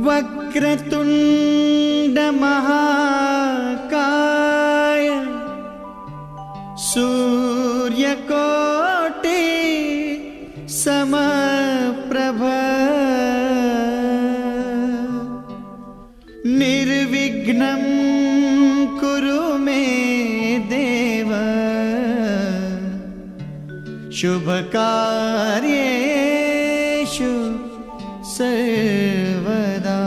वक्रतुंड महाकाय सूर्यकोटि समप्रभ निर्विघ्नं कुरु मे देव शुभकार्येषु सर्वदा।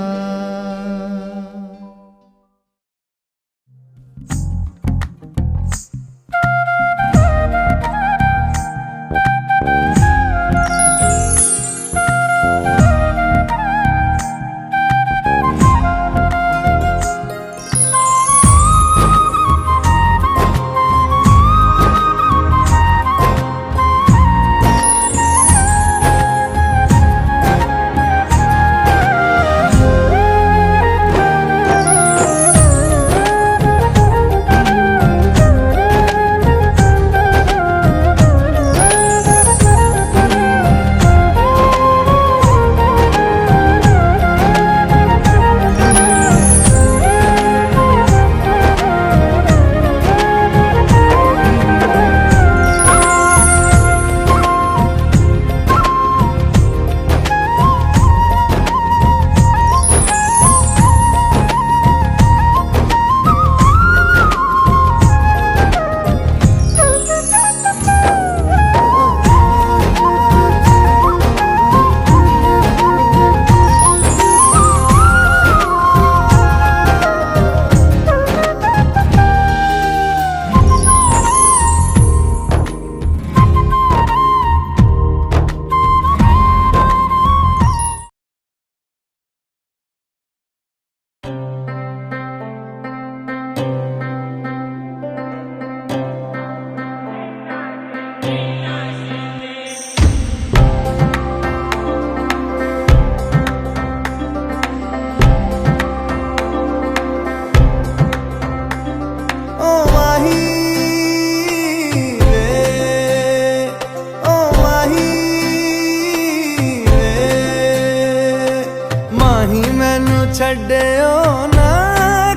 छड्डियो ना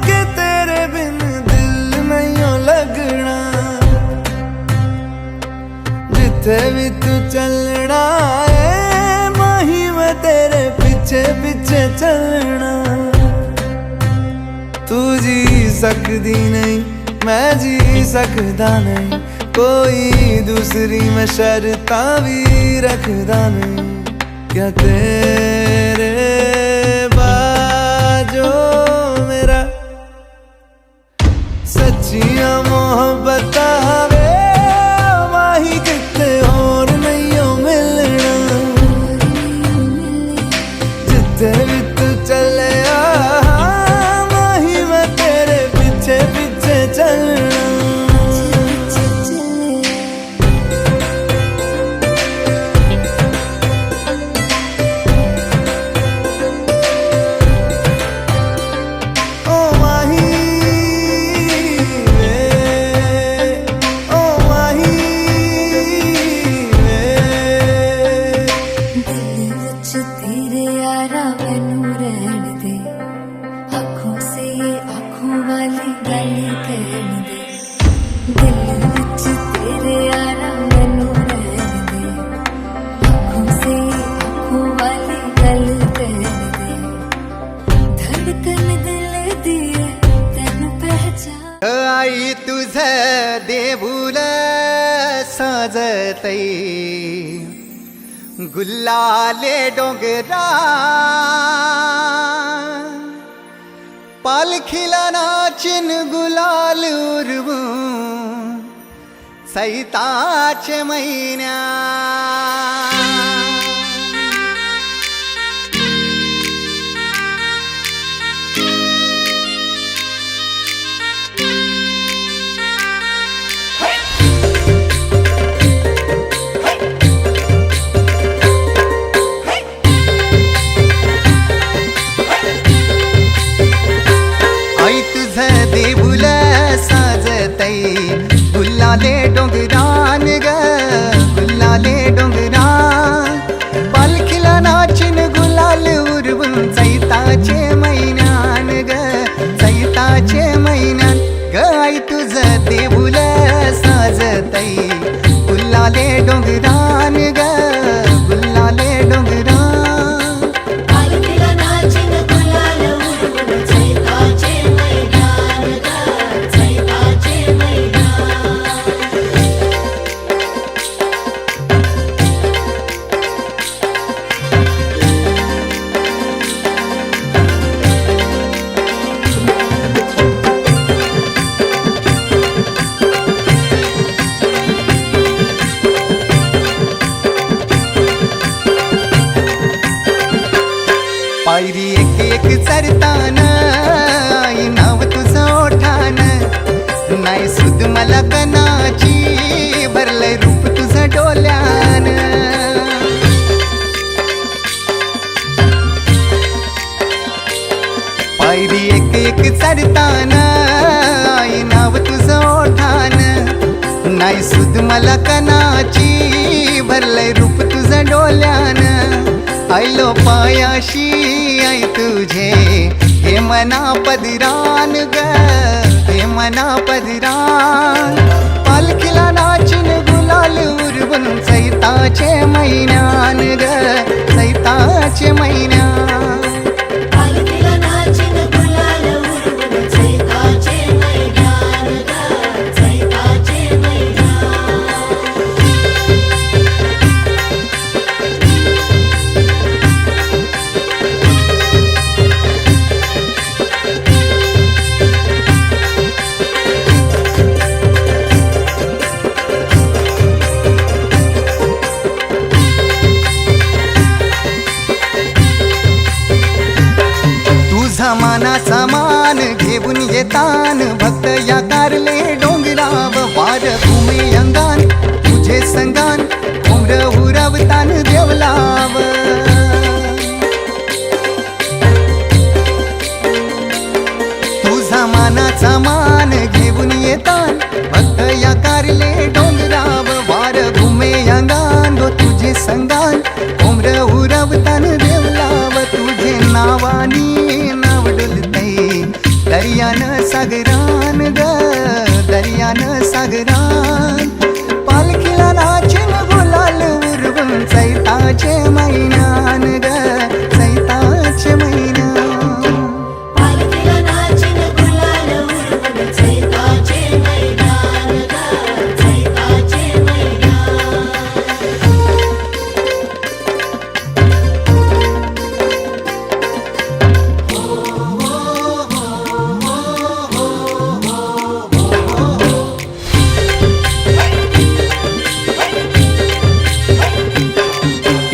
कि तेरे बिन दिल नहीं लगना, जिथे भी तू चलना है माही मैं तेरे पीछे पीछे चलना। तू जी सकदी नहीं मैं जी सकदा नहीं, कोई दूसरी मैं शर्तां भी रखदा नहीं। क्या तेरे जो मेरा सच्चियां मोहब्बत वे माही किते और नहीं मिलना, जिथे भी तू चले माही मैं तेरे पीछे पीछे चलना। आई तुझे देऊळ साजतई गुलाले डोंगरा, पालखीला नाचिन गुलाल उरवू सैताचे महिन्या। गुलाले डोंगरान ग गुलाले डोंगरा, पालखीला नाचिन गुलाल गुलाले डोंगरान ग गुलाले डोंगरान पालखीला नाचिन गुलाल उडवून चैताचे मैदान ग चैताचे मैदान पायरी एक एक चरताना आई नाव तुझं ओठान नाही सुद मला कनाची भरलंय रूप तुझं डोल्यान पायरी एक एक चरताना आई नाव तुझं ओठान नाही सुद मला कनाची भरलंय रूप तुझं डोल्यान आयलो पायाशी आई तुझे हे मना पदरान ग हे मना पदरान पालखीला नाचिन गुलाल उरवून चैताचे मैन्यान ग चैताचे मैन्यान पालखीला नाचिन गुलाल उडवून चैताचे मैदान ग चैताचे मैदान तुझा मानाचा मान घेऊन येतान भक्त या कारले डोंगराव वार भूमी अंगान तुझे संगान उमर उरवतान देवलाव तुझा मानाचा मान घेऊन येतान भक्त या कारले डोंगराव वार भूमी अंगान गो तुझे संगान उमर उरवतान देवलाव तुझे नावानी नाव डुलतय दर्यान सागरान ग दर्यान सागरान पालखीला नाचिन गुलाल उरवून चैताचे मैन्यान ग चैताचे मैन्यान पालखीला नाचिन गुलाल उडवून चैताचे मैदान ग चैताचे मैदान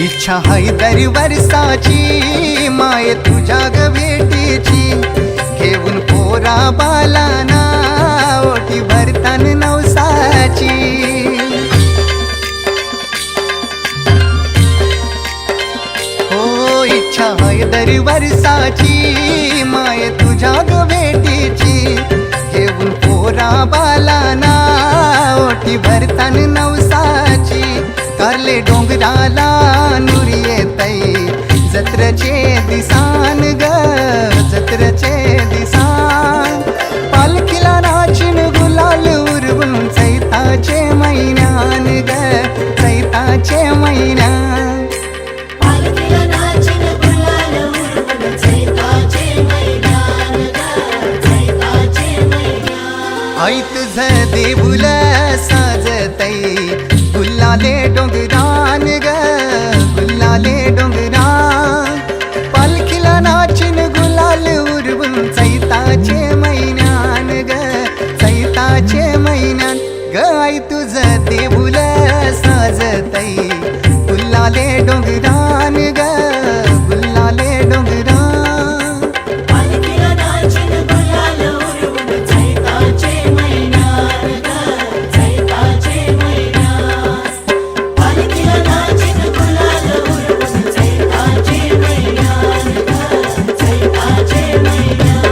इच्छा हाय दर वर्षाची माय तुझ्या ग भेटीची घेऊन पोरा बालाना ओठी भरतान नवसाची हो इच्छा हाय दर वर्षाची माय तुझ्या ग भेटीची घेऊन पोरा बालाना ओठी भरतान नवसाची कारले डोंगराला नुरी येतय जत्रचे दिसान ग जत्रचे दिसान पालखीला नाचिन गुलाल उरवून चैताचे मैन्यान ग चैताचे मैन्यान पालखीला नाचिन गुलाल उडवून चैताचे मैदान ग चैताचे मैदान आई तुझं देऊल साजतय गुलाले डोंगरान ग गुलाले डोंगरान पालखीला नाचिन गुलाल उरवून चैताचे मैन्यान ग चैताचे मैन्यान ग आई तुझं देऊल साजतय गुलाले डोंगरान ग गुलाले डोंगरान पालखीला नाचिन गुलाल उडवून चैताचे मैदान ग चैताचे मैदान पालखीला नाचिन गुलाल उडवून चैताचे मैदान ग चैताचे मैदान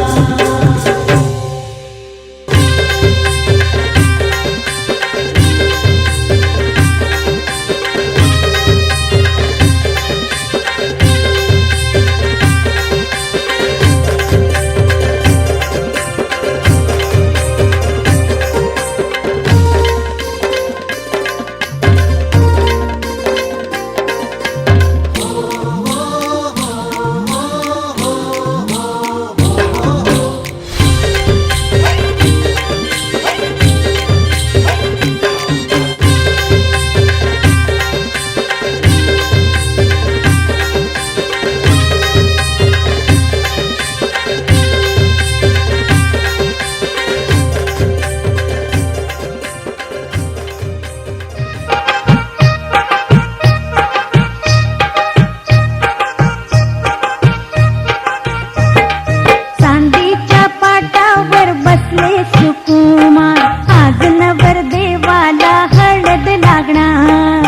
बसले सुकुमार आज नवर देवाला हळद लागणार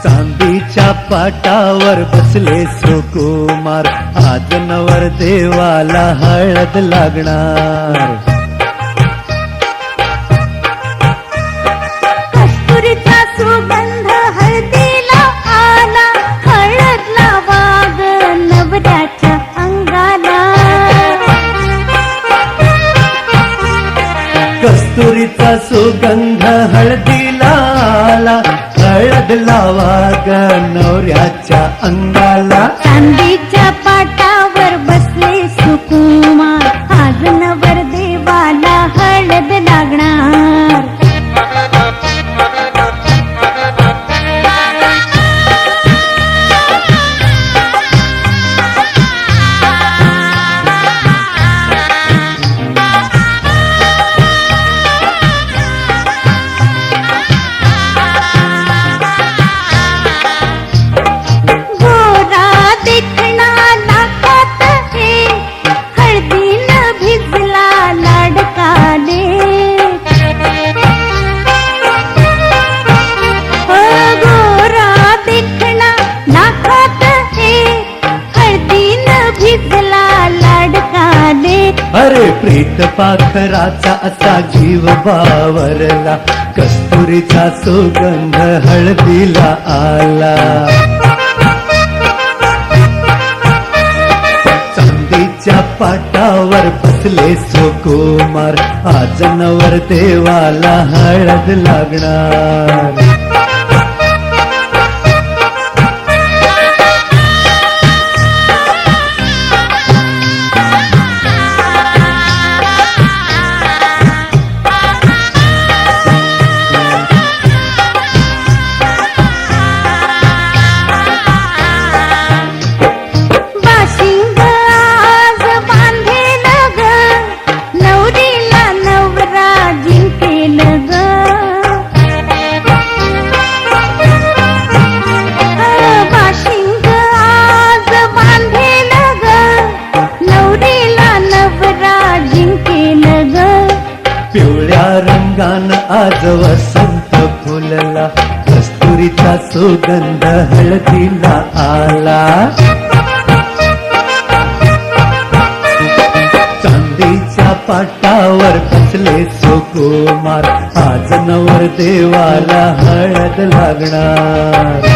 चांदीच्या पाटावर बसले सुकुमार आज नवर देवाला हळद लागणार कस्तुरीचा सुगंध हळदीला आला हळद लावा ग नवऱ्याच्या अंगाला कस्तुरीचा सुगंध हळदीला आला हळद लावा ग नवऱ्याच्या अंगाला चांदीच्या पाटावर बसले सुकुमार आज नवर देवाला हळद लागणार गोरा देखणा नाकात हे हळदीनं भिजला लाडकाले गोरा देखणा नाकात हे हळदीनं भिजला लाडकाले अरे प्रीत पाखराचा असा जीव बावरला कस्तुरीचा सुगंध हळदीला आला चांदीच्या पाटावर बसले सुकुमार आज नवर देवाला हळद लागणार बाशिंग आज बांधेल ग नवरीला नवरा जिंकेल ग बाशिंग आज बांधेल ग नवरीला नवरा जिंकेल ग पिवळ्या रंगानं आज वसंत फुलला कस्तुरीचा सुगंध हळदीला आला चांदीच्या पाटावर बसले सुकुमार आज नवर देवाला हळद लागणार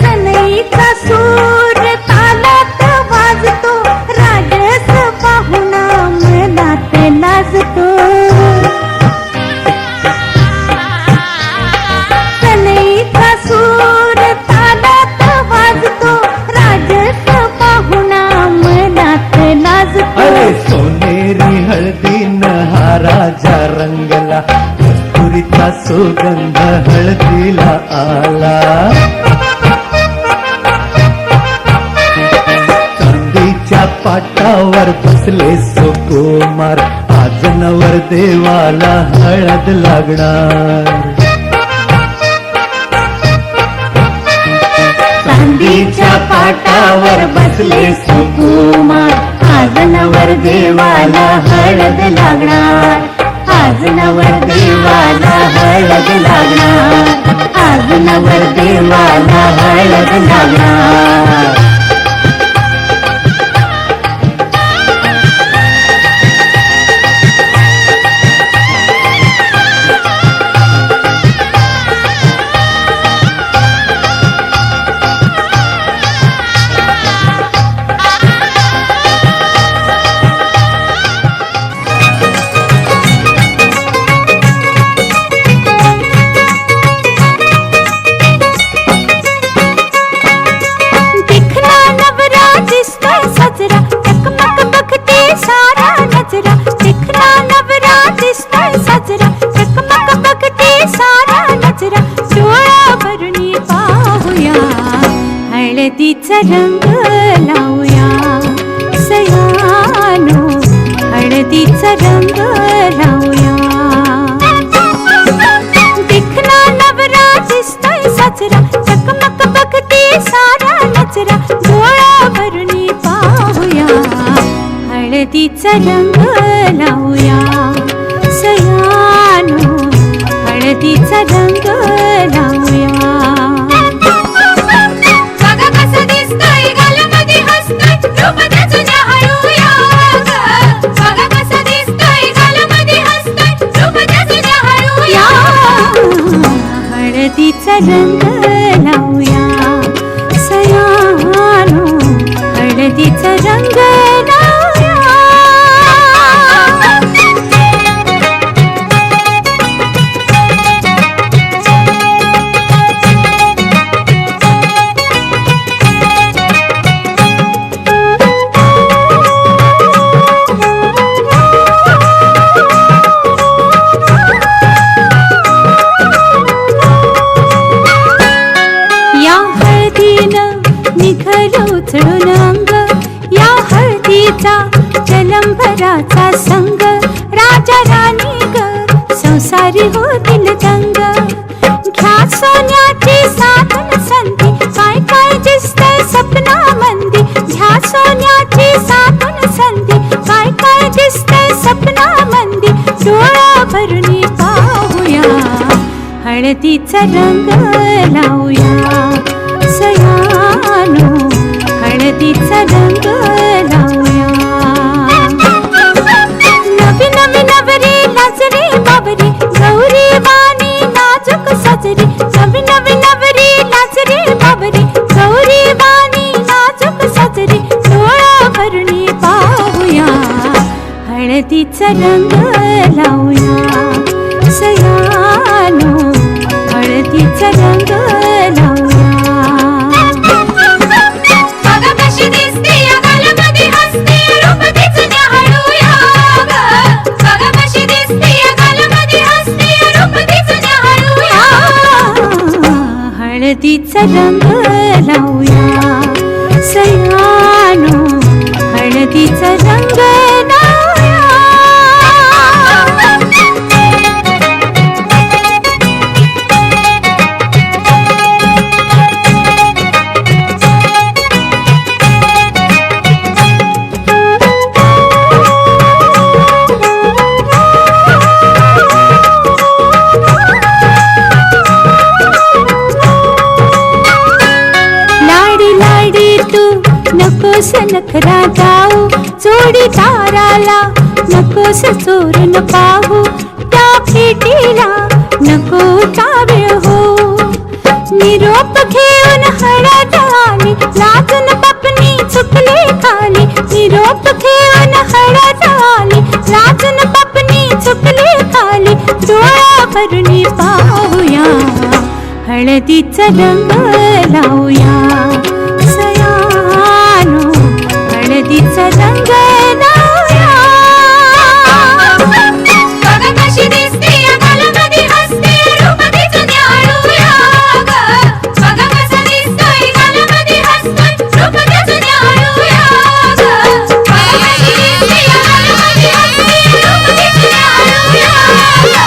सनईचा सूर तालात वाजतो राजस पाहुणा मनात लाजतो सनईचा सूर तालात वाजतो राजस पाहुणा मनात लाजतो अरे सोनेरी हळदीनं हा राजा रंगला कस्तुरीचा सुगंध हळदीला आला चांदीच्या पाटावर बसले सुकुमार आज नवर देवाला हळद लागणार चांदीच्या पाटावर बसले सुकुमार आज नवर देवाला हळद लागणार आज नवर देवाला हळद लागणार आज नवर देवाला हळद लागणार हळदीचा रंग लावूया सयानो, हळदीचा रंग लावूया. दिखना नवरा दिसतोय साजरा, चकमक बघते सारा नजरा, डोळा भरुनी पाहूया हळदीचा रंग लावूया सयानो, हळदीचा रंग लावूया. बघा कसं दिसतोय गालामध्ये हसतोय, रूप त्याचं न्याहाळूया ग. बघा कसं दिसतोय गालामध्ये हसतोय, रूप त्याचं न्याहाळूया. हळदीचा रंग लावूया सयानो, हळदीचा रंग लावूया. उचलून अंग, या हळदीचा जलंभराचा संग, राजा राणी ग संसारी होतील दंग. घ्या सोन्याची साधन संधी, काय काय दिसतंय सपनामंदी. घ्या सोन्याची साधन संधी, काय काय दिसतंय सपनामंदी, डोळा भरुनी पाहूया हळदीचा रंग लावूया सयानो, हळदीचा रंग लावूया. नवी नवी नवरी लाजरी बाबरी, गौरी वाणी नाजूक सजरी. नवी नवी नवरी लाजरी बाबरी, गौरी वाणी नाजूक सजरी, डोळा भरुनी पाहूया हळदीचा रंग लावूया सयानो, हळदीचा रंग लावूया. हळदीचा रंग लावूया सयानो, हळदीचा रंग लावूया. नकोस नखरा जाऊ जोडीदाराला, नकोस चोरून पाहू त्या भेटीला, नको वेळ हो. निरोप घेऊन हळद आली, लाजून पपनी चुकले खाली. निरोप घेऊन हळद आली, लाजून पपनी चुकले खाली, डोळा भरुनी पाहूया हळदीचा रंग लावूया सयानो, हळदीचा रंग लावूया. बघा कशी दिसते या गालामध्ये हसते, रूप तिचं न्याहाळूया ग. बघा कसं दिसतोय गालामध्ये हसतोय, रूप त्याचं न्याहाळूया ग. बघा कशी दिसते या गालामध्ये हसते, रूप तिचं न्याहाळूया ग.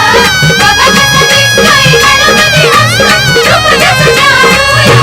बघा कसं दिसतोय गालामध्ये हसतोय, रूप त्याचं न्याहाळूया.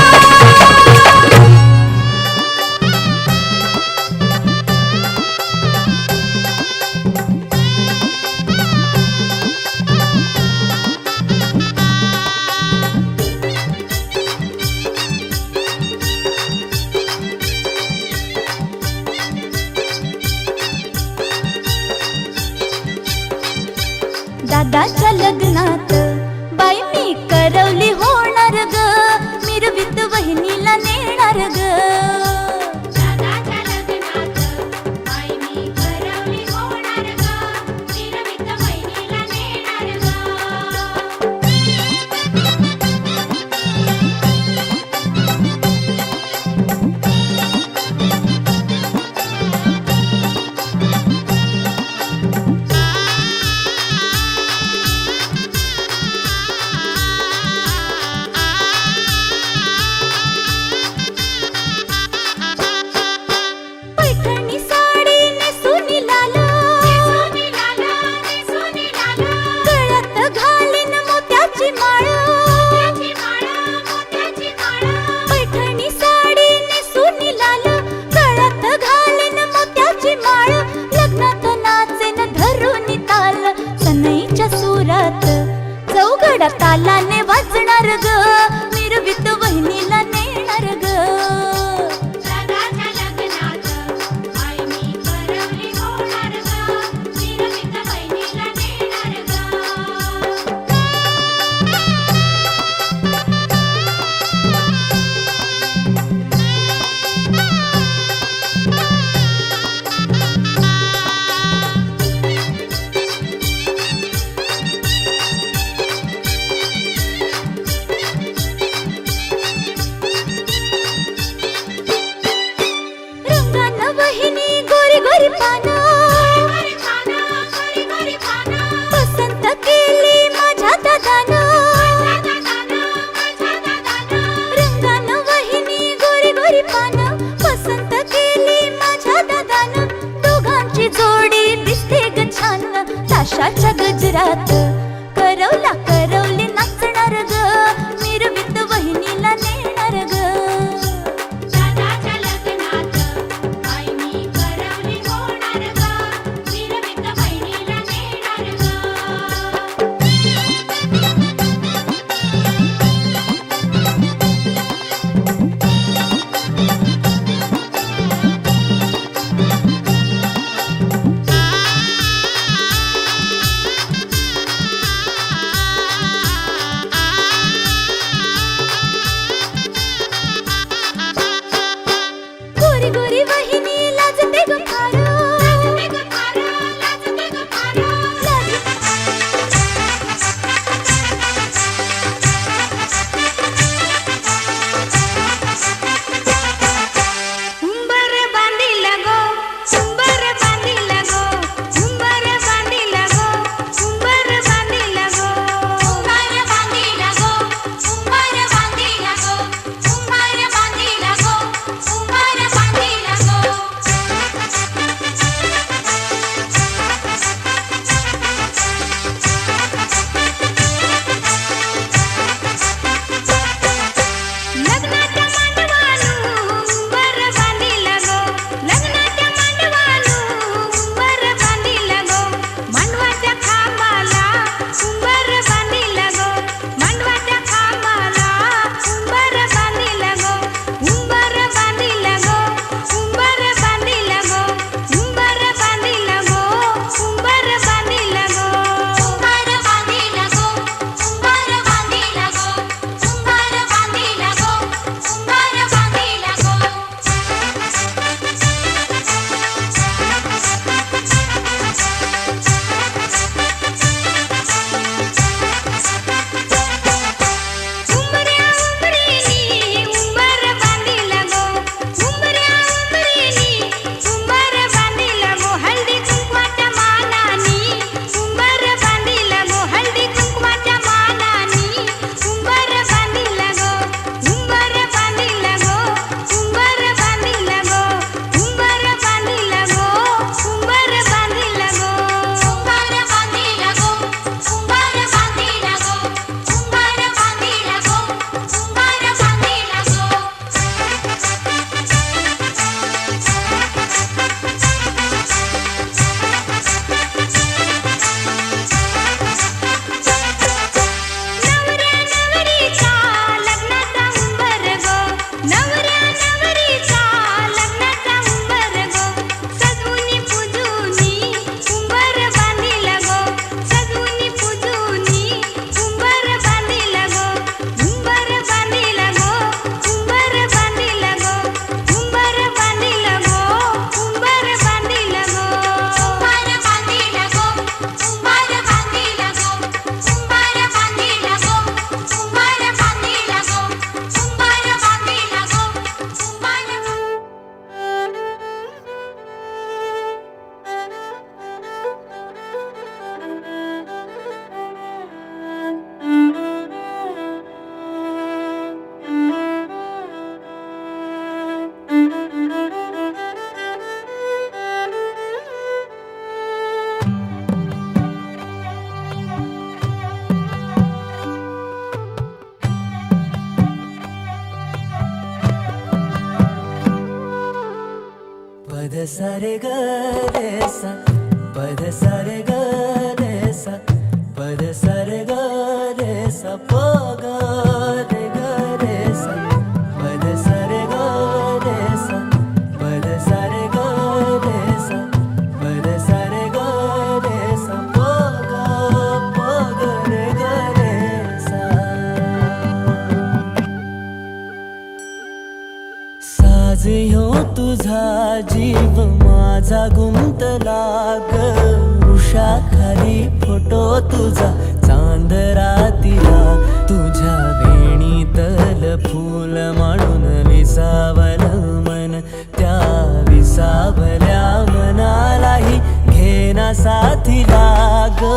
आकाशाच्या गजरात करवला करवली नाचणार ग मिरवीत वहिनीला नेणार ग दादाच्या लग्नात आईनी करवली होणार ग मिरवीत वहिनीला नेणार ग गोरी गोरी वहिनी लाजते ग फार लाजते ग फार उंबर बांधिला गो उंबर बांधिला गो उंबर बांधिला गो उंबर बांधिला गो उंबर बांधिला गो उंबर बांधिला गो उंबर बांधिला गो उंबर बांधिला गो लग्नाच्या मांडवानु उंबर बांधिला गो लग्नाच्या मांडवानु उंबर बांधिला गो मांडवाच्या खांबाला उंबर बांधिला गो मांडवाच्या खांबाला उंबर बांधिला गो उंबर बांधिला गो उंबर बांधिला गो उंबर बांधिला गो उंबर बांधिला गो उंबर बांधिला गो उंबर बांधिला गो उंबर बांधिला गो उंबर बांधिला गो उंबऱ्या उंबरीनी उंबर बांधिला गो उंबऱ्या उंबरीनी उंबर बांधिला गो हळदी कुंकवाच्या मानानी उंबर बांधिला गो हळदी कुंकवाच्या मानानी उंबर बांधिला गो उंबर बांधिला गो उंबर बांधिला गो उंबर बांधिला गो उंबर बांधिला गो उंबर बांधिला गो उंबर बांधिला गो उंबर बांधिला गो उंबर बांधिला गो नवऱ्या नवरीचा लग्नाचा उंबर गो नवऱ्या नवरीचा लग्नाचा उंबर गो सजवुनी पूजुनी उंबर बांधिला गो सजवुनी पूजुनी उंबर बांधिला गो उंबर बांधिला गो उंबर बांधिला गो उंबर बांधिला गो उंबर बांधिला गो उंबर बांधिला गो उंबर बांधिला गो उंबर बांधिला गो उंबर बांधिला गो उंबर बांधिला गो पद सारे ग रे सा पद सारे ग रे सा पद सारे ग रे सा प ग रे ग रे सा पद सारे ग रे सा पद सारे ग रे सा पद सारे ग रे सा प ग रे ग रे सा साज ह्यो तुझा जीव माझा गुंतला ग उषाखाली फोटो तुझा चांद रातीला तुझ्या वेणीतल फूल म्हणून विसावल मन त्या विसावल्या मनालाही घेना साथीला ग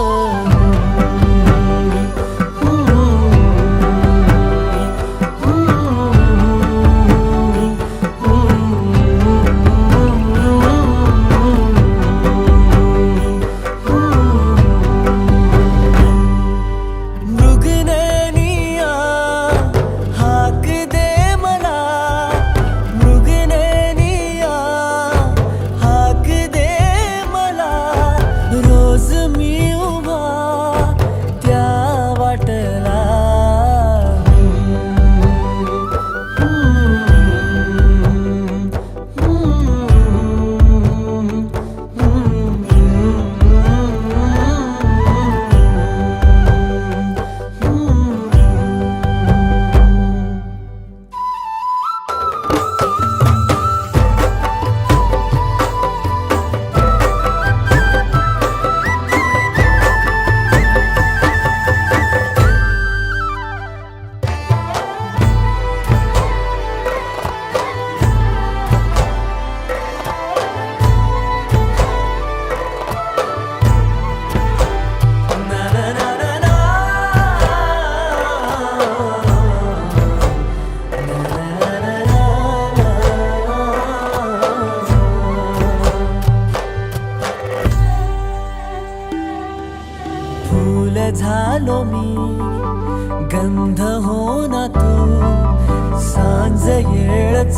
वेळच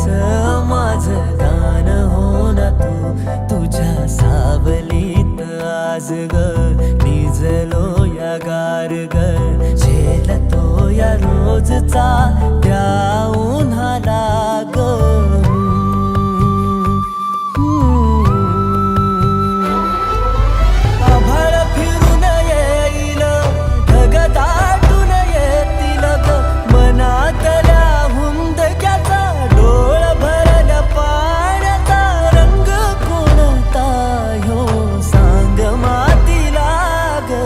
माझं गाण हो ना तू तुझ्या सावलीत आज ग निजलो या गार ग झेलतो या रोजचा त्या उन्हाला ग आभाळ फिरून येईल ढग दाटून येतील ग मनातल्या हुंदक्याचा डोळ भरल्या पाण्याचा रंग कोणता ह्यो सांग मातीला ग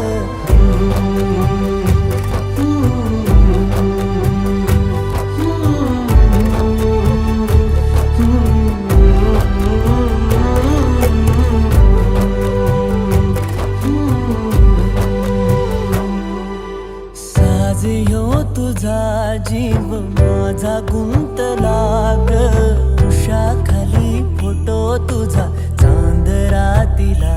साज ह्यो तुझा जीव माझा गुंतला ग उषाखाली फोटो तुझा चांद रातीला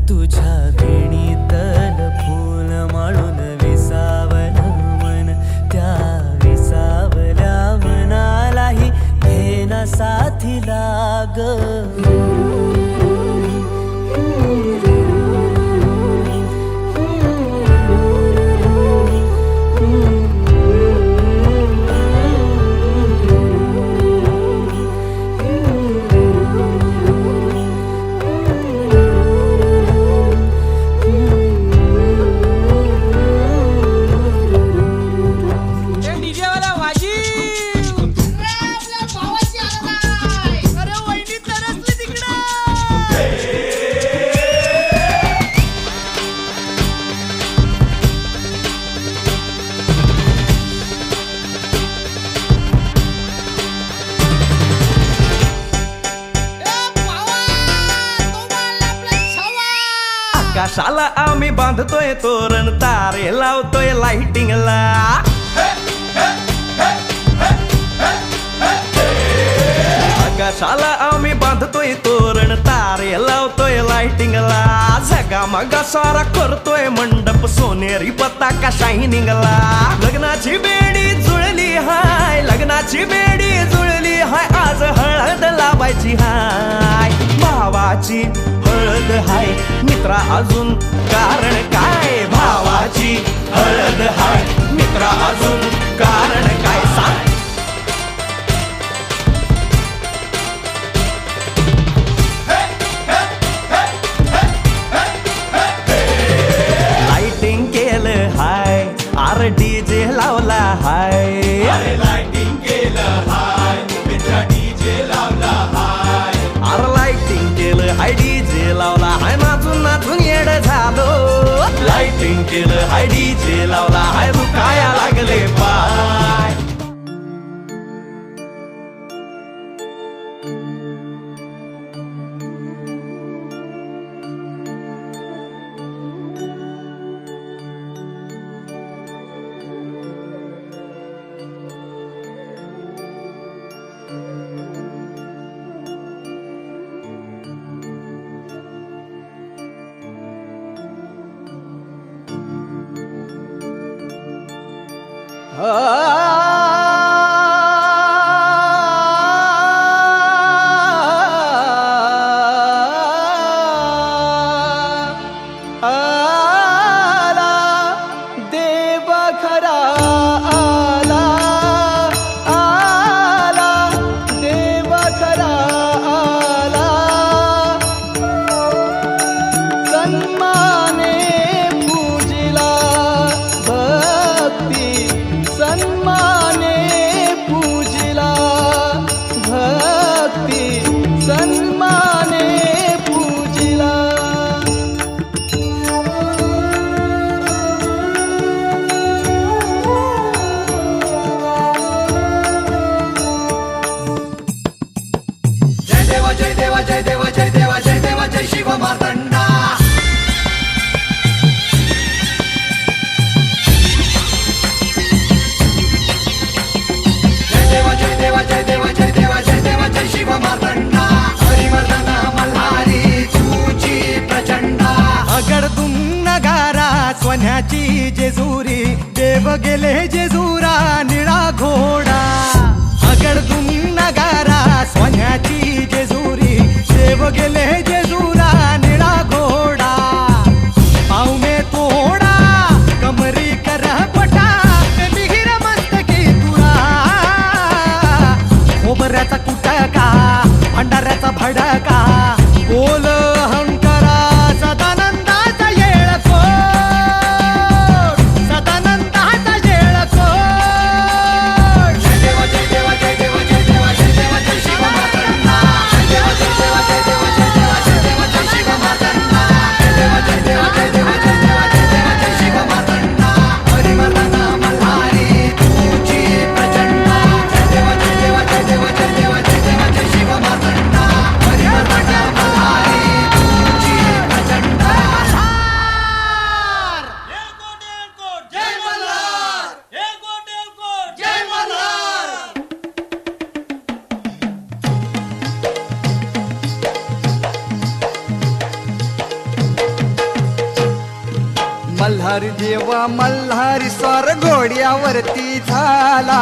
तुझ्या वेणीतल फूल माळून विसावलं मन त्या विसावल्या मनालाही घेना साथीला ग आकाशाला आम्ही बांधतोय तोरण तारे लावतोय लाइटिंगला आकाशाला आम्ही बांधतोय तोरण तारे लावतोय लाइटिंगला जगा मगा सारा करतोय मंडप सोनेरी पताका शायनिंगला लग्नाची बेडी जुळली हाय लग्नाची बेडी जुळली हाय आज हळद लावायची हाय भावाची हळद हाय मित्रा अजून कारण काय भावाची हळद हाय मित्रा अजून कारण काय सांग लाइटिंग केलं हाय आर डीजे लावला हाय लाइटिंग केलं हाय मित्रा डीजे लावला हाय आर लाइटिंग केलं हाय डीजे लावला हाय नाचून नाचून येड झालो लाइटिंग केलं हाय डीजे लावला हाय दुखाया लागले पाय आला देव खरा आला आला देव खरा आला सन्माने पूजिला भक्ती सन्माने पूजिला भक्ती सन्माने पूजिला जय देवा जय देवा जय देवा जय देवा जय देवा जय शिव मार्तंडा जय देवा जय देवा जय देवा जय देवा जय देवा जय शिव मार्तंडा हरिवर्धन मल्हारी तुझी प्रचंडा अगडतून नगारा सोन्याची जेजुरी देव गेले जेजुरा निळा घोडा अगडतून नगारा तुटका भंडाऱ्याचा भडका बोल अहंकारा सदानंदाचा येळको सदानंदाचा येळको जय देवा जय देवा जय देवा जय देवा जय देवा जय शिव मातंगा जय देवा जय देवा जय देवा जय देवा जय देवा जय शिव मातंगा जय देवा जय देवा जय देवा जय देवा जय देवा जय शिव मातंगा हरिवर्धना मल्हारी तुझी प्रचंड जय देवा जय देवा जय देवा जय देवा जय देवा जय शिव मातंगा हरिवर्धना मल्हारी तुझी प्रचंड जय मल्हार जय मल्हार मल्हारी देवा मल्हारी स्वार घोड्यावरती झाला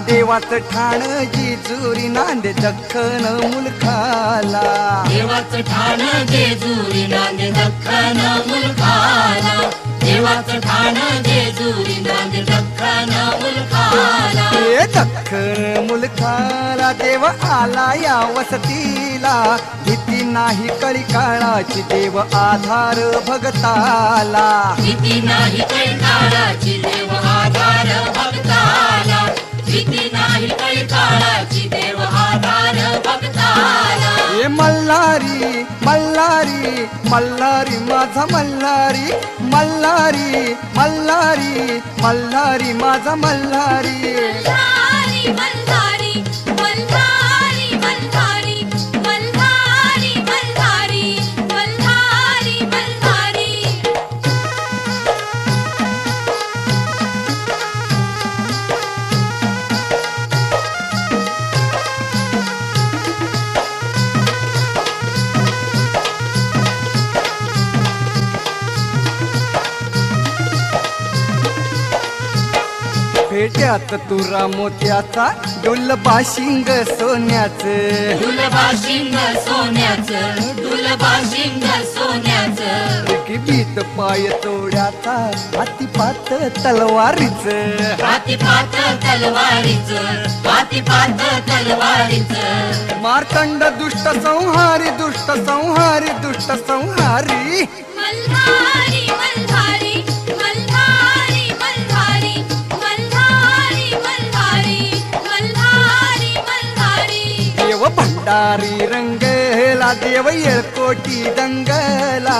देवाचं ठाण जिजुरी नांदे दख्खन मुलखाला देवाचं ठाण जेजुरी नांदे दख्खन मुलखाला देवाचं ठाण जेजुरी नांदे दख्खन मुलखाला हे दख्खन मुलखाला देव आला या वसतीला भीती नाही कळी काळाची देव आधार भगताला भीती नाही कैकाळाची देव आधार भक्ताला भीती नाही कैकाळाची देव आधार भक्ताला हे मल्हारी मल्हारी मल्हारी माझा मल्हारी मल्हारी मल्हारी मल्हारी माझा मल्हारी मल्हारी मल्हारी मल्हारी मल्हारी मल्हारी मल्हारी मल्हारी मल्हारी पेट्यात तुरा मोत्याचा डुलबा शिंग सोन्याचं डुलबा शिंग सोन्याचं डुलबा शिंग सोन्याचं की बीत पाय तोड्याचा हातीपात तलवारीच पातिपात तलवारीचं पातिपात तलवारीचं मार्तंड दुष्ट संहारी दुष्ट संहारी दुष्ट संहारी मल्हारी मल्हारी मल्हारी मल्हारी मल्हारी मल्हारी मल्हारी मल्हारी देव भंडारी रंगला देव येळकोटी दंगला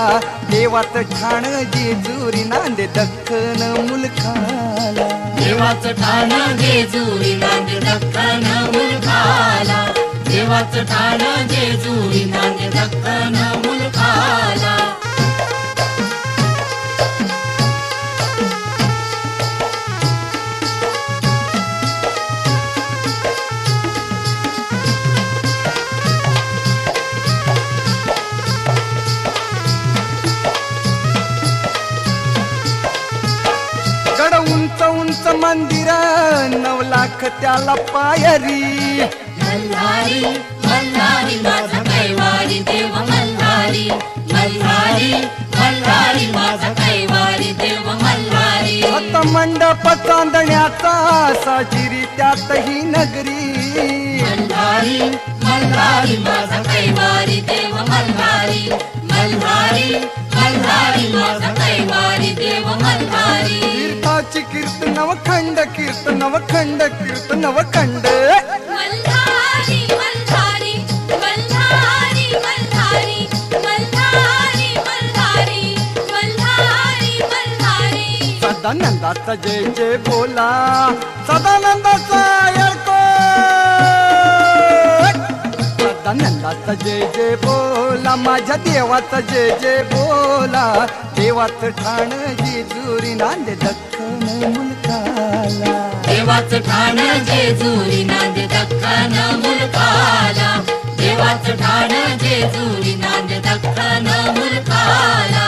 देवाचं ठाण जेजुरी नांदे दख्खन मुलखाला देवाचं ठाण जेजुरी नांदे दख्खन मुलखाला देवाचं ठाण जेजुरी नांदे दख्खन मुलखाला गड उंच उंच मंदिर 9 लाख त्याला पायरी मल्हारी मल्हारी माझा कैवारी देव मल्हारी मल्हारी मल्हारी माझा कैवारी देव मल्हारी हत मंडप चांदण्याचा साजिरी त्यातही नगरी मल्हारी मल्हारी माझा कैवारी देव मल्हारी मल्हारी मल्हारी माझा कैवारी देव मल्हारी तीर्थाची कीर्तनव खंड कीर्तनव खंड कीर्तनव खंड मल्हारी मल्हारी मल्हारी मल्हारी मल्हारी मल्हारी मल्हारी मल्हारी सदानंदाचा जय जय बोला सदानंदाचा येळको सदानंदाचा जय जय बोला माझ्या देवाचा जय जय बोला देवाचं ठाण जेजुरी नांदे दख्खन मुलखाला देवाचं ठाण जेजुरी नांदे दख्खन मुलखाला देवाचं ठाण जेजुरी नांदे दख्खन मुलखाला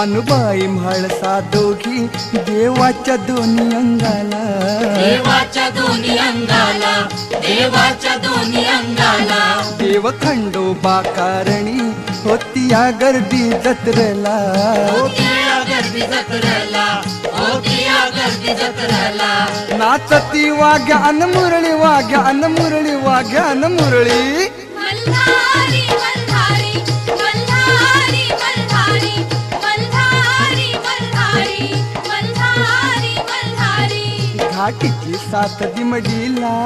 कानुबाई म्हाळसा दोघी देवाच्या दोन्ही अंगाला देवाच्या दोन्ही अंगाला देवाच्या दोन्ही अंगाला देव खंडोबा कारणी होती या गर्दी जत्रेला होतिया गर्दी जत्रेला होतिया गर्दी जत्रेला नाचती वाघ्या अन मुरळी वाघ्या अन मुरळी वाघ्या अन मुरळी मल्हारी मल्हारी मल्हारी मल्हारी मल्हारी मल्हारी मल्हारी मल्हारी घाटीची साथ दिमडीला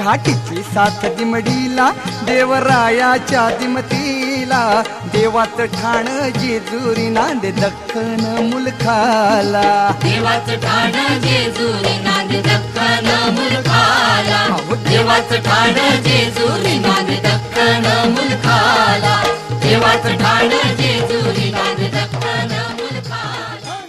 घाटीची साथ दिमडीला देवरायाच्या दिमतीला देवाचं ठाण जेजुरी नांद दख्खन मुलखाला देवाचं ठाण जेजुरी नांद दख्खन मुलखाला देवाचं ठाण जेजुरी नांद दख्खन मुलखाला देवाचं ठाण जेजुरी नांद दख्खन मुलखाला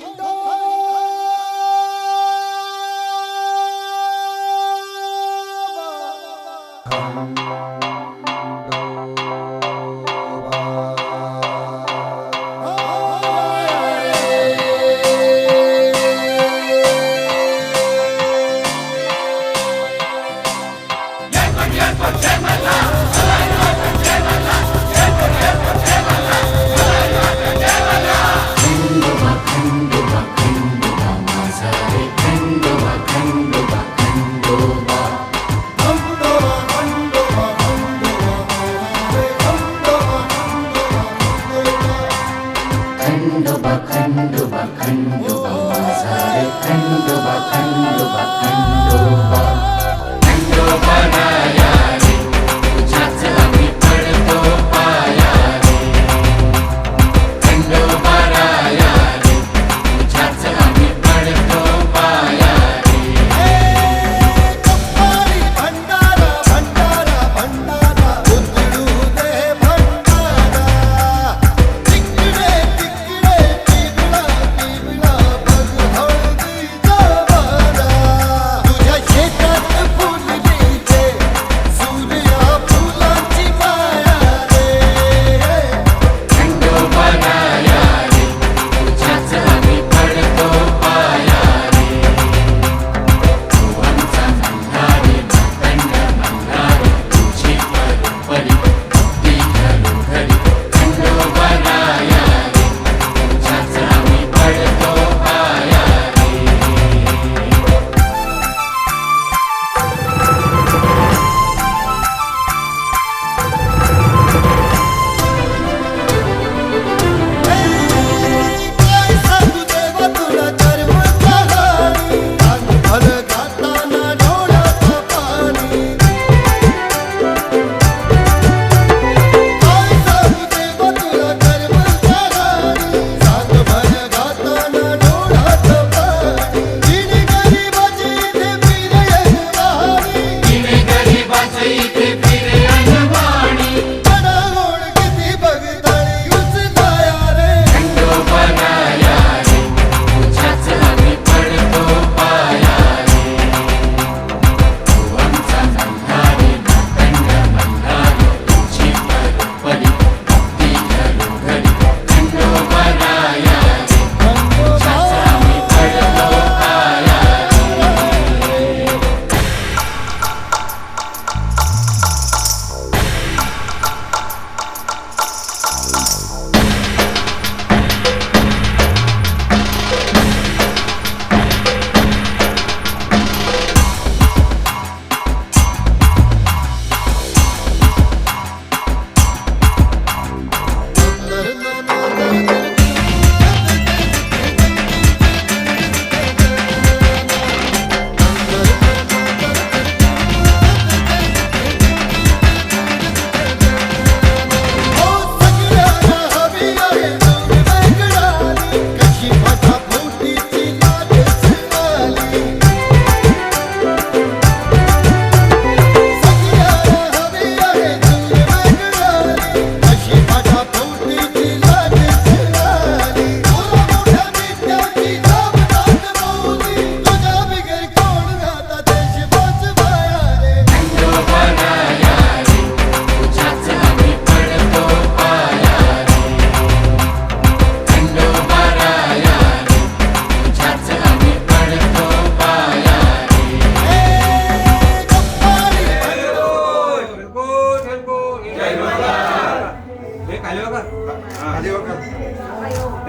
आधी वखत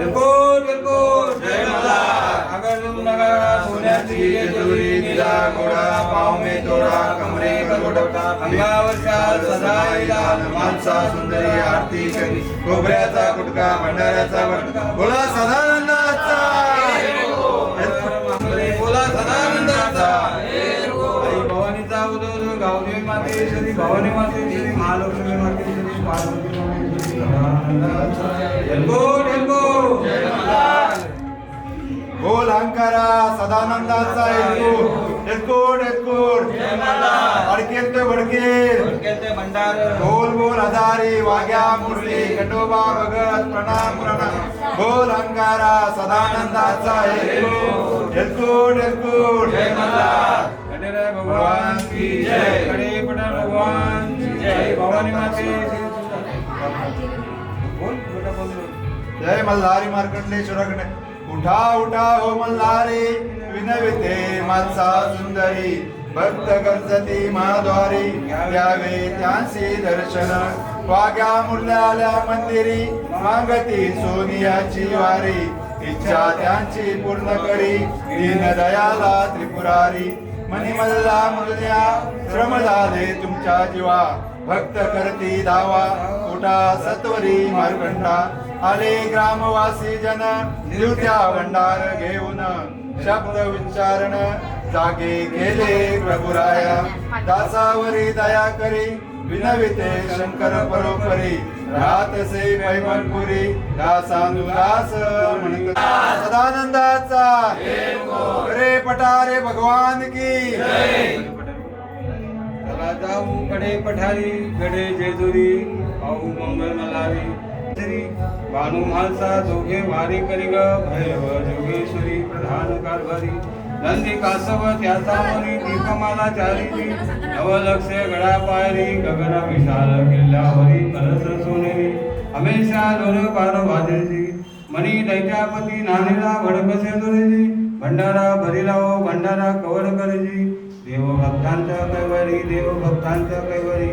एअरपोर्ट एअरपोर्ट जय मल्हार अगर तुम नगा सोन्याची जेजुरी निला घोडा पाव में तोडा कमरे गलोटा अंगावरच्या सदाईला माणसा सुंदरी आरती करी खोबऱ्याचा गुटका भंडाऱ्याचा वटका बोला सदानंदाचा बोला सदानंदाचा आई भवानीचा उदो गावदेवी मातेश्वरी भवानी मातेश्वरी महालक्ष्मी मातेश्वरी पार्वती मातेश्वरी सदानंदाचा एल्बोट एल्बोट जय मल्हार बोल अंकारा सदानंदाचा एल्बोट एल्बोट एल्बोट जय मल्हार अडकेल ते भंडार बोल बोल हजारी वाग्या मुरली खंडोबा भगत प्रणाम प्रणाम बोल अंकारा सदानंदाचा एल्बोट एल्बोट एल्बोट जय मल्हार गणेश भगवान की जय गणेश भगवान की जय भवानी माते बोल बेटा बोल जय मल्हारी मार्कंडेश्वराकडे उठा उठा हो मल्हारी विनविते मानसा सुंदरी भक्त गणपती महाद्वारी द्यावे त्यांचे दर्शन वाग्या मुरल्याल्या मंदिरी मागती सोनियाची वारी इच्छा त्यांची पूर्ण करी दीन दयाला त्रिपुरारी मणिमल्ला मुरल्या श्रम झाले तुमच्या जीवा भक्त करती धावा उठा सत्वरी मार्कंडा आले ग्रामवासी जन दिवत्या भंडार घेऊन शब्द उच्चारण जागे केले प्रभुराया दासावरी दया करी विनविते शंकर परोपरी राहतसे पैमनपुरी दासानुदास म्हणत सदानंदाचा रे पटारे भगवान की चला जाऊ कडे पठारी कडे जेजुरी पाहू मंगल मल्हारी बाणू मालसा जोगे वारी करी ग भैरव जोगेश्वरी प्रधान कारभारी नंदी कासव त्याचा मनी दीपमाला चारी नवलक्ष गडा पायरी गगन विशाल किल्ल्यावरी कलस सोनेरी हमेशा दोन बार वाजेची मनी दैत्यापती नाणेला भडकसे दोरेजी भंडारा भरिला ओ भंडारा कवर करेजी देव भक्तांच्या कैवारी देव भक्तांच्या कैवारी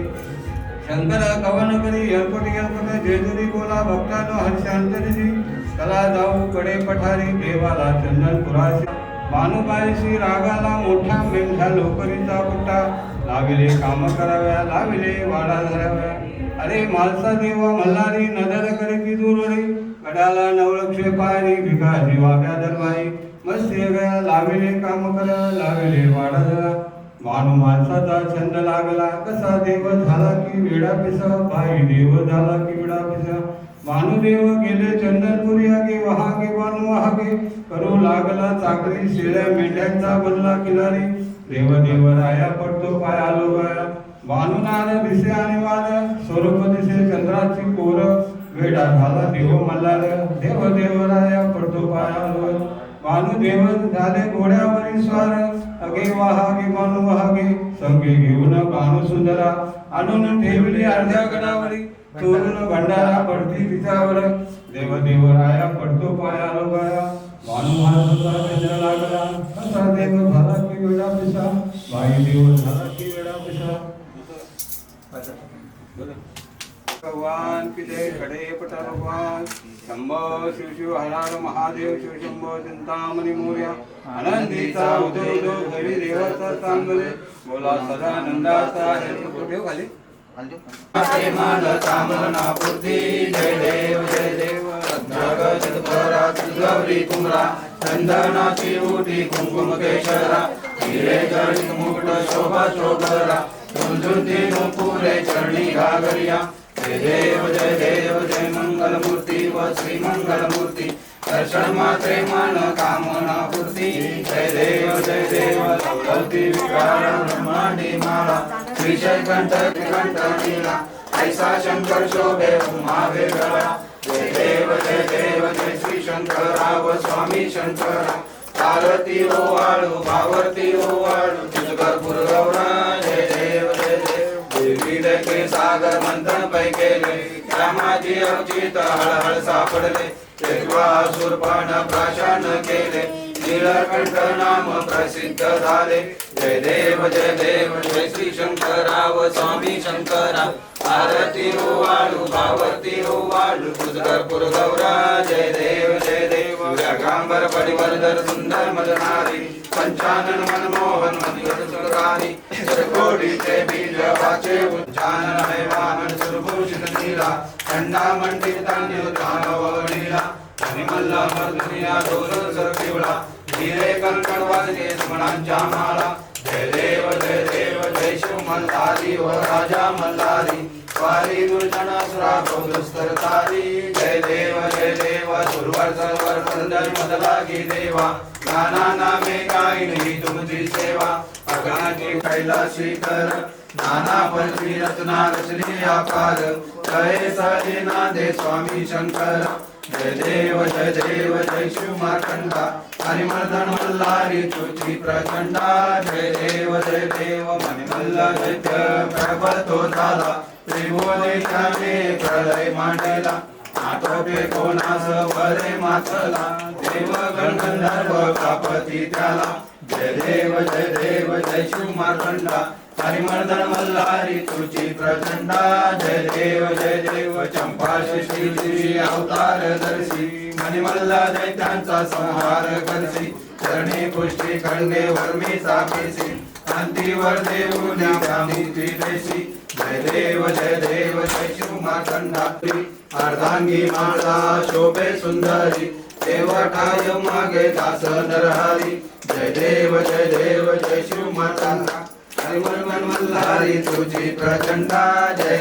शंकर कवन करी यल्पटी यल्पट जेजुरी बोला भक्तानो हर्षांतरी चला जाऊ कडे पठारी देवाला चंदन पुराशी मानुबाईशी रागाला मोठा मेंढा लोकरीचा बुट्टा लाविले काम कराव्या लाविले वाडा धराव्या अरे मालसा देवा मल्हारी नजर करे की दूरडी गडाला नवलक्ष पायरी भिकाजी वाग्या दरबारी मस्ती गया लाविले काम करा लाविले वाडा धरा मानू माणसाचा छंद लागला कसा देव झाला की वेडा पिसा बाई देव झाला की वेडा पिसा भानुदेव गेले चंदनपुरी आगे वहागे बानू वहागे करू लागला चाकरी शेळ्या मेंढ्यांचा बनला किनारी देव देवराया पडतो पाया लोगाया भानुनार दिसे आणि वाद स्वरूप दिसे चंद्राची कोर वेडा झाला देव मल्हार देव देवराया पडतो पाया लोग भानुदेव झाले घोड्यावरील स्वार अगे वहागे बानू वहागे संगे घेऊन भानू सुंदरा आणून ठेवली अर्ध्या गडावरी चोरून भंडारा पडती तिच्यावर देव देवराया पडतो पाया लोगाया भानू महाराजा चंद्र लागला असा देव झाला की वेडा पिसा बाई देव झाला की वेडा पिसा भगवान की जय खडे पटा भगवान शंभो शिव शिव हर हर महादेव शिव शंभो चिंतामणी मोर्या आनंदीचा उदय घरी देवाचा चांगले बोला सदानंदाचा ठेव खाली मान कामना पूर्ती जय देव जगत गौरी कुमरा चंदनाची उटी कुंकुम केशरा हिरे जळी मुकुट शोभा शोभरा झुंझुंती नुपुरे चरणी घागरिया जय देव जय मंगल मूर्ती व श्री मंगल मूर्ती दर्शन मात्रे मन कामना पूर्ती जय देव भक्ती विकार ब्रह्मांडी माला श्रीशय कंठ नीला ऐसा शंकर शोभे उमा वेगळा जय देव जय श्री शंकराव स्वामी शंकरा पार्वती ओवाळू भावर्ती ओवाळू तुझ भरपूर गौरा जय देव के सागर मंथन पै केले रामाजी अवचित हळहळ सापडले सुरपण प्राशन केले नीलकंठ नाम प्रसिद्ध झाले जय देव जय श्री शंकराव स्वामी शंकरा आरती हो वाळू भावती हो वाळू पुरगपुर गौरा जय देव व्यागांबर परिवर्धर सुंदर मदनारी पंचानन मनमोहन मधुर सुरकारी कोडीचे बीज वाचे उच्चानन है वाहन सुरभूषित नीला खंडा मंडित नीला मल्ला मर्दनिया डोर सर पिवळा हिरे कंकण वाजले स्मरणांच्या माळा जय देव जय शिव मल्हारी व राजा मल्हारी वारी दुर्जनासुरा कौदस्तर तारी जय देव सुरवर सर्वर पंदर मदलागी देवा नाना नामे काही नाही तुमची सेवा अगणाची कैलाशी कर नाना पल्ली रचना रचली आकार कहे सहजे नादे स्वामी शंकर जय देव जय शिव मार्कंडा हरिमर्दन मल्हारी तुझी प्रचंडा जय देव मणिमल्ला दैत्य प्रबतो झाला त्रिभुवनेशाने प्रलय मांडला आटोपे कोणास वरे माचला देव गणगंधर्व कापती त्याला जय देव जय शिव मार्कंडा हरिमर्दन मल्हारी तुझी प्रचंडा जय देव चंपा श्री अवतार दर्शी मणिमल्ला दैत्यांचा संहार करसी चरणी पुष्टी खंडे वर्मी सापेसी कांतीवर देऊनी देशी जय देव जय शिव मार्कंडा अर्धांगी माळा शोभे सुंदरी देवठाय मागे दास नरहरी जय देव जय शिव मार्कंडा हरिमर्दन मल्हारी तुझी प्रचंडा जय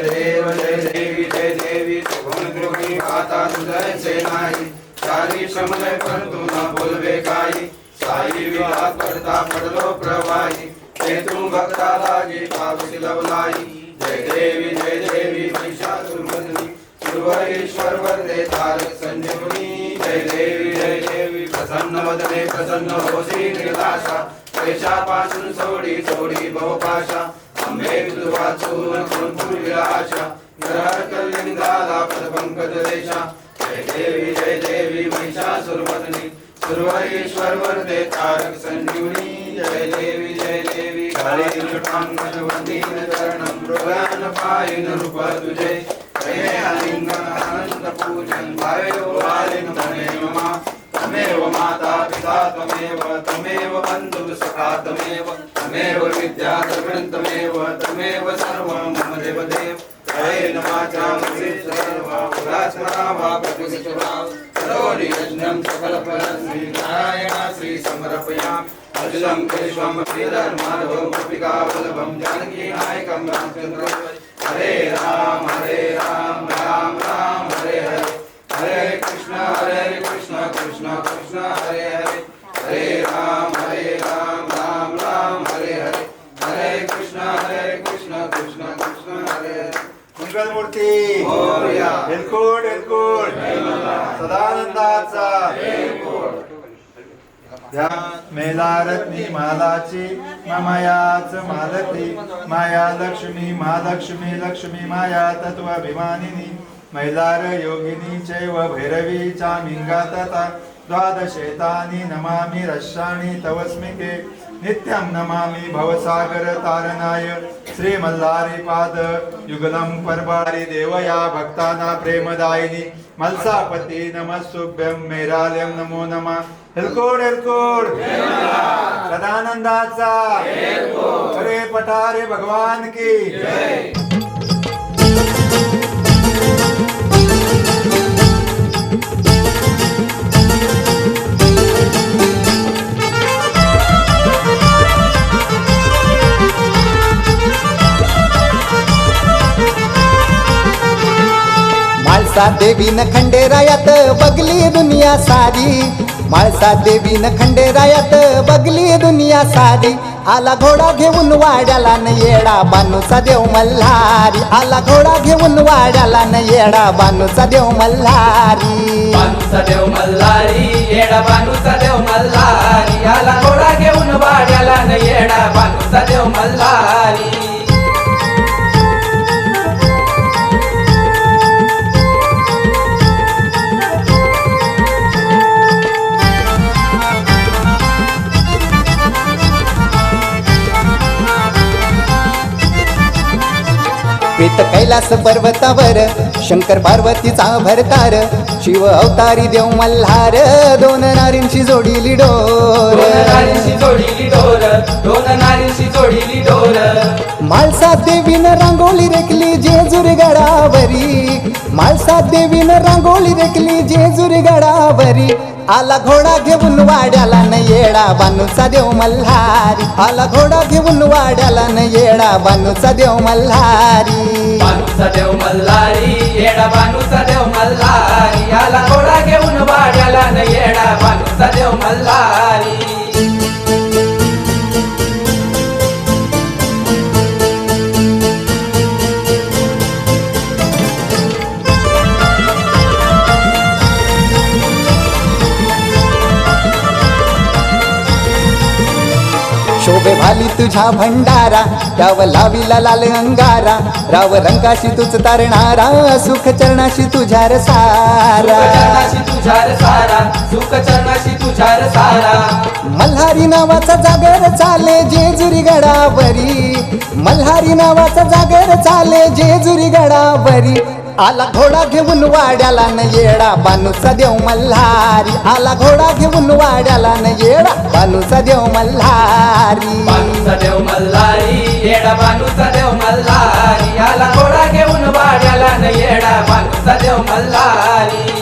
देवी शुभम द्रोही आता तुझे से नाही सारी समलय परंतु न बोलवे काही साई विलास करता पडलो प्रवाही ते तू भक्ता लागे पावसी लवलाई जय देवी महिषासुरमर्दिनी सुरवरेश्वर वरदे तारक संजीवनी जय देवी प्रसन्न वदने प्रसन्न होसी निर्दाशा पेशापासून सोडी बहुपाशा अंबे तुझ वाचून कोणपूर विलाशा ग्रह कल्याणा पदपंकज देशा जय देवी महिषासुरमर्दिनी सुरवरेश्वर वरदे तारक संजीवनी जय देवी काळे जटांगण वंदीन चरणं मृगान पायन रूप तुझे हे आलिंगन अनंत पूजन भावे वालिन मने ममा तमेव माता पिता तमेव बंधु सखा तमेव विद्या तमेव सर्वं मम देव हरे नमाचा यज्ञं सकलफलश्री नारायण श्री समर्पयामि अजलं केशवं श्रीधर्माधवं गोपिका वल्लभं जानकी नायकं रामचन्द्रं हरे राम राम राम हरे हरे हरे कृष्ण कृष्ण कृष्ण हरे हरे हरे राम राम राम हरे हरे हरे कृष्ण कृष्ण कृष्ण हरे हरे मंगलमूर्ती मोरया एलकोट सदानंदाचा या मेलारत्नी मालाची मायाच मालती माया लक्ष्मी महालक्ष्मी लक्ष्मी माया तत्वाभिमानिनी मैलार योगिनी चैव भैरवी चामिंगा तथा द्वादशेतानि नमामि रश्याणि तवस्मिके नित्यं नमामि भवसागर तारणाय श्री मल्हारी पाद युगलं परबारी देवया भक्ताना प्रेमदायिनी मल्सापती नमस्तुभ्यं मेरालयं नमो नमः एलकोड सदानंदाचा हरे पठारे भगवान की जय। माळसा देवीन खंडेरायात बगली दुनिया सारी माळसा देवीन खंडेरायात बगली दुनिया सारी आला घोडा घेऊन वाड्याला न येडा बानूचा देव मल्हारी आला घोडा घेऊन वाड्याला न येडा बानूचा देव मल्हारी बानूचा देव मल्हारी येडा बानूचा देव मल्हारी आला घोडा घेऊन वाड्याला न येडा बानूचा देव मल्हारी श्वेत कैलास पर्वतावर शंकर पार्वतीचा भरतार शिव अवतारी देव मल्हार दोन नारींची जोडीली डोर म्हाळसा देवीनं रांगोळी रेखली जेजुरी गडावरी म्हाळसा देवीनं रांगोळी रेखली जेजुरी गडावरी आला घोडा घेऊन वाड्याला न येडा बानूचा देव मल्हारी आला घोडा घेऊन वाड्याला न येडा बानूचा देव मल्हारी बानूचा देव मल्हारी येडा बानूचा देव मल्हारी आला घोडा घेऊन वाड्याला न येडा बानूचा देव मल्हारी शोभे भाली तुझ्या भंडारा त्याव लाविला लाल अंगारा राव रंगाशी तुझ तारणारा सुख चरणाशी तुझ्या रसारा सुख चरणाशी तुझ्या रसारा मल्हारी नावाचा जागर चाले जेजुरी गडावरी मल्हारी नावाचा जागर चाले जेजुरी गडावरी आला घोडा घेऊन वाड्याला न येडा बानूचा देव मल्हारी आला घोडा घेऊन वाड्याला न येडा बानूचा देव मल्हारी बानूचा देव मल्हारी येडा बानूचा देव मल्हारी आला घोडा घेऊन वाड्याला न येडा बानूचा देव मल्हारी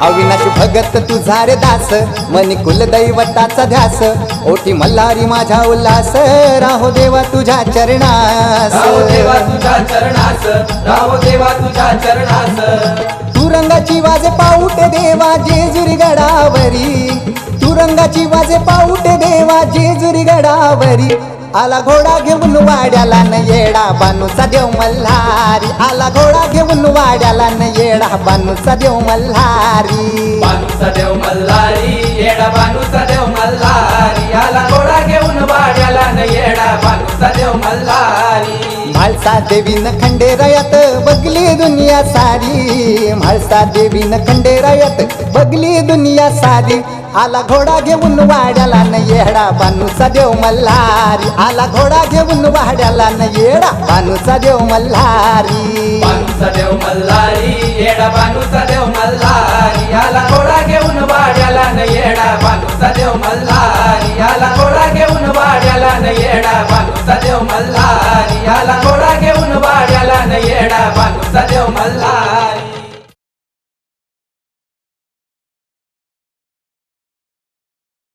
अविनाशी भगत तुझा रे दास मनी कुलदैवताचा ध्यास ओठी मल्हारी माझ्या उल्हास राहो देवा तुझ्या चरणास राहो देवा तुझ्या चरणास राहो देवा तुझ्या चरणास तू रंगाची वाजे पाऊटे देवा जेजुरी गडावरी तू रंगाची वाजे पाऊटे देवा जेजुरी गडावरी आला घोडा घेऊन वाड्याला न येडा बानूचा देव मल्हारी आला घोडा घेऊन वाड्याला न येडा बानूचा देव मल्हारी बानूचा देव मल्हारी येडा बानूचा देव मल्हारी आला घोडा घेऊन वाड्याला न येडा बानूचा देव मल्हारी म्हाळसा देवीनं खंडेरायात बघली दुनिया सारी म्हाळसा देवीनं खंडेरायात बघली दुनिया सारी आला घोडा घेऊन वाड्याला न येडा बानूचा देव मल्हारी आला घोडा घेऊन वाड्याला न येडा बानूचा देव मल्हारी बानूचा देव मल्हारी येडा बानूचा देव मल्हारी आला घोडा घेऊन वाड्याला न येडा बानूचा देव मल्हारी आला घोडा घेऊन वाड्याला न येडा बानूचा देव मल्हारी आला घोडा घेऊन वाड्याला न येडा बानूचा देव मल्हारी